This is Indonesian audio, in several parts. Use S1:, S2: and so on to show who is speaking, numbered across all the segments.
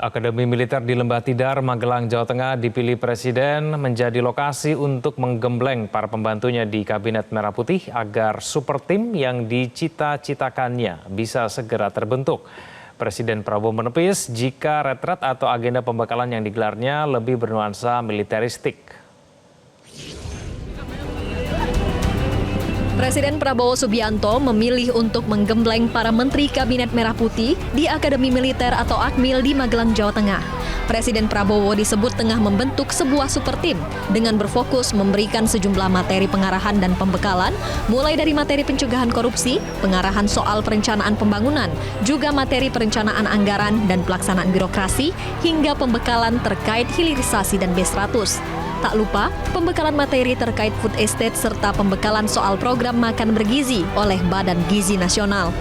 S1: Akademi Militer di Lembah Tidar, Magelang, Jawa Tengah dipilih Presiden menjadi lokasi untuk menggembleng para pembantunya di Kabinet Merah Putih agar super tim yang dicita-citakannya bisa segera terbentuk. Presiden Prabowo menepis jika retret atau agenda pembekalan yang digelarnya lebih bernuansa militeristik.
S2: Presiden Prabowo Subianto memilih untuk menggembleng para Menteri Kabinet Merah Putih di Akademi Militer atau Akmil di Magelang, Jawa Tengah. Presiden Prabowo disebut tengah membentuk sebuah super tim dengan berfokus memberikan sejumlah materi pengarahan dan pembekalan, mulai dari materi pencegahan korupsi, pengarahan soal perencanaan pembangunan, juga materi perencanaan anggaran dan pelaksanaan birokrasi, hingga pembekalan terkait hilirisasi dan B100. Tak lupa, pembekalan materi terkait food estate serta pembekalan soal program makan bergizi oleh Badan Gizi Nasional.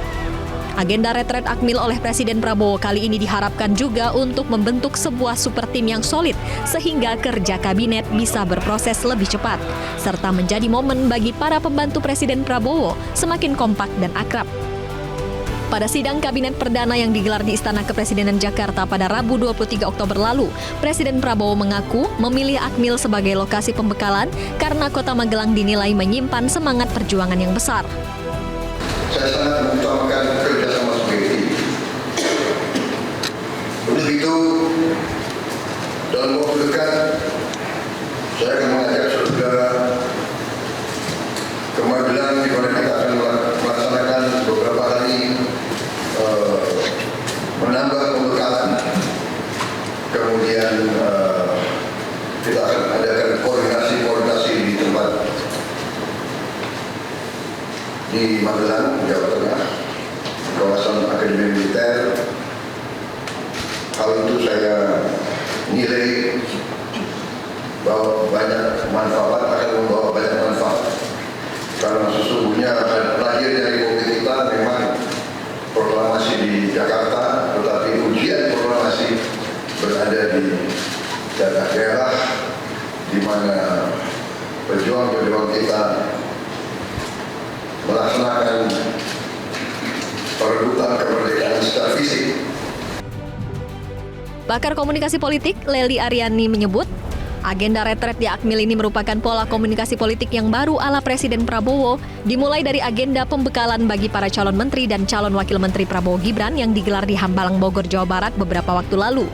S2: Agenda retret Akmil oleh Presiden Prabowo kali ini diharapkan juga untuk membentuk sebuah super tim yang solid sehingga kerja kabinet bisa berproses lebih cepat, serta menjadi momen bagi para pembantu Presiden Prabowo semakin kompak dan akrab. Pada sidang Kabinet Perdana yang digelar di Istana Kepresidenan Jakarta pada Rabu 23 Oktober lalu, Presiden Prabowo mengaku memilih Akmil sebagai lokasi pembekalan karena Kota Magelang dinilai menyimpan semangat perjuangan yang besar.
S3: Saya sangat mengutamakan kerjasama seperti ini. Untuk itu, dalam waktu dekat, saya akan mengajak saudara ke Magelang di mana kita akan melaksanakan beberapa hari menambah pembekalan. Kemudian kita akan adakan koordinasi di tempat di Magelang, Jawa Tengah, kawasan Akademi Militer. Hal itu saya nilai bahwa banyak manfaat, akan membawa banyak manfaat. Karena sesungguhnya lahir dari mobil kita memang proklamasi di Jakarta, tetapi ujian proklamasi berada di daerah di mana pejuang-pejuang kita melaksanakan perebutan kemerdekaan secara fisik.
S2: Pakar komunikasi politik Lely Aryani menyebut, agenda retret di Akmil ini merupakan pola komunikasi politik yang baru ala Presiden Prabowo, dimulai dari agenda pembekalan bagi para calon menteri dan calon wakil menteri Prabowo Gibran yang digelar di Hambalang, Bogor, Jawa Barat beberapa waktu lalu.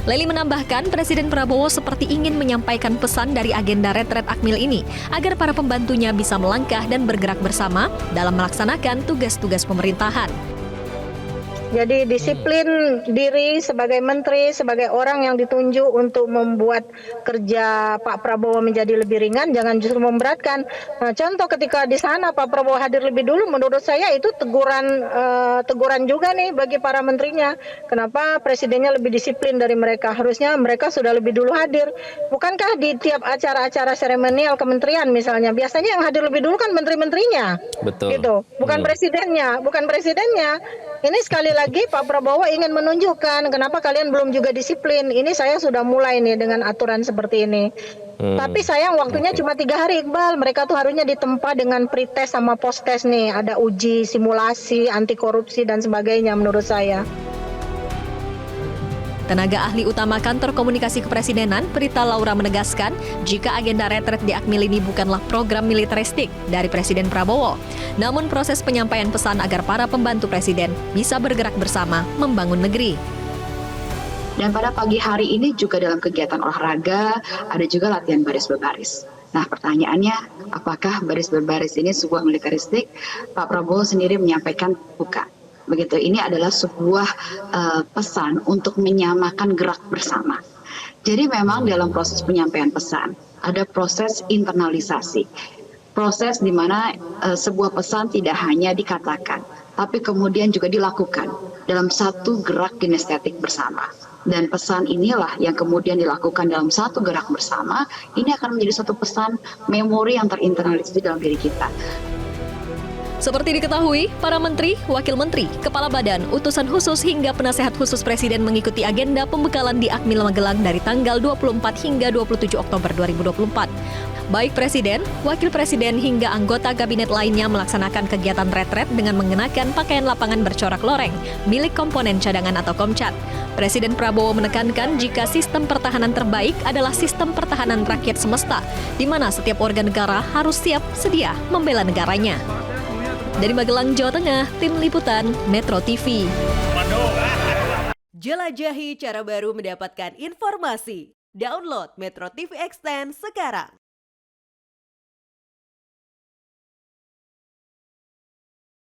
S2: Lely menambahkan, Presiden Prabowo seperti ingin menyampaikan pesan dari agenda retret Akmil ini agar para pembantunya bisa melangkah dan bergerak bersama dalam melaksanakan tugas-tugas pemerintahan.
S4: Jadi disiplin diri sebagai menteri, sebagai orang yang ditunjuk untuk membuat kerja Pak Prabowo menjadi lebih ringan, jangan justru memberatkan. Nah, contoh ketika di sana Pak Prabowo hadir lebih dulu, menurut saya itu teguran juga nih bagi para menterinya. Kenapa presidennya lebih disiplin dari mereka? Harusnya mereka sudah lebih dulu hadir. Bukankah di tiap acara-acara seremonial kementerian misalnya, biasanya yang hadir lebih dulu kan menteri-menterinya?
S1: Betul.
S4: Gitu. Bukan presidennya. Ini sekali lagi Pak Prabowo ingin menunjukkan kenapa kalian belum juga disiplin. Ini saya sudah mulai nih dengan aturan seperti ini. Tapi sayang waktunya cuma 3 hari, Iqbal. Mereka tuh harusnya ditempa dengan pretest sama post-test nih. Ada uji, simulasi, anti korupsi dan sebagainya menurut saya.
S2: Tenaga ahli utama Kantor Komunikasi Kepresidenan, Prita Laura menegaskan, jika agenda retret di Akmil ini bukanlah program militeristik dari Presiden Prabowo, namun proses penyampaian pesan agar para pembantu Presiden bisa bergerak bersama membangun negeri.
S5: Dan pada pagi hari ini juga dalam kegiatan olahraga, ada juga latihan baris berbaris. Nah, pertanyaannya, apakah baris berbaris ini sebuah militeristik? Pak Prabowo sendiri menyampaikan bukan. Begitu, ini adalah sebuah pesan untuk menyamakan gerak bersama. Jadi memang dalam proses penyampaian pesan, ada proses internalisasi. Proses di mana sebuah pesan tidak hanya dikatakan, tapi kemudian juga dilakukan dalam satu gerak kinestetik bersama. Dan pesan inilah yang kemudian dilakukan dalam satu gerak bersama, ini akan menjadi satu pesan memori yang terinternalisasi dalam diri kita.
S2: Seperti diketahui, para menteri, wakil menteri, kepala badan, utusan khusus hingga penasehat khusus presiden mengikuti agenda pembekalan di Akmil Magelang dari tanggal 24 hingga 27 Oktober 2024. Baik presiden, wakil presiden hingga anggota kabinet lainnya melaksanakan kegiatan retret dengan mengenakan pakaian lapangan bercorak loreng milik komponen cadangan atau Komcat. Presiden Prabowo menekankan jika sistem pertahanan terbaik adalah sistem pertahanan rakyat semesta, di mana setiap warga negara harus siap sedia membela negaranya. Dari Magelang, Jawa Tengah, Tim Liputan Metro TV.
S6: Jelajahi cara baru mendapatkan informasi. Download Metro TV Extend sekarang.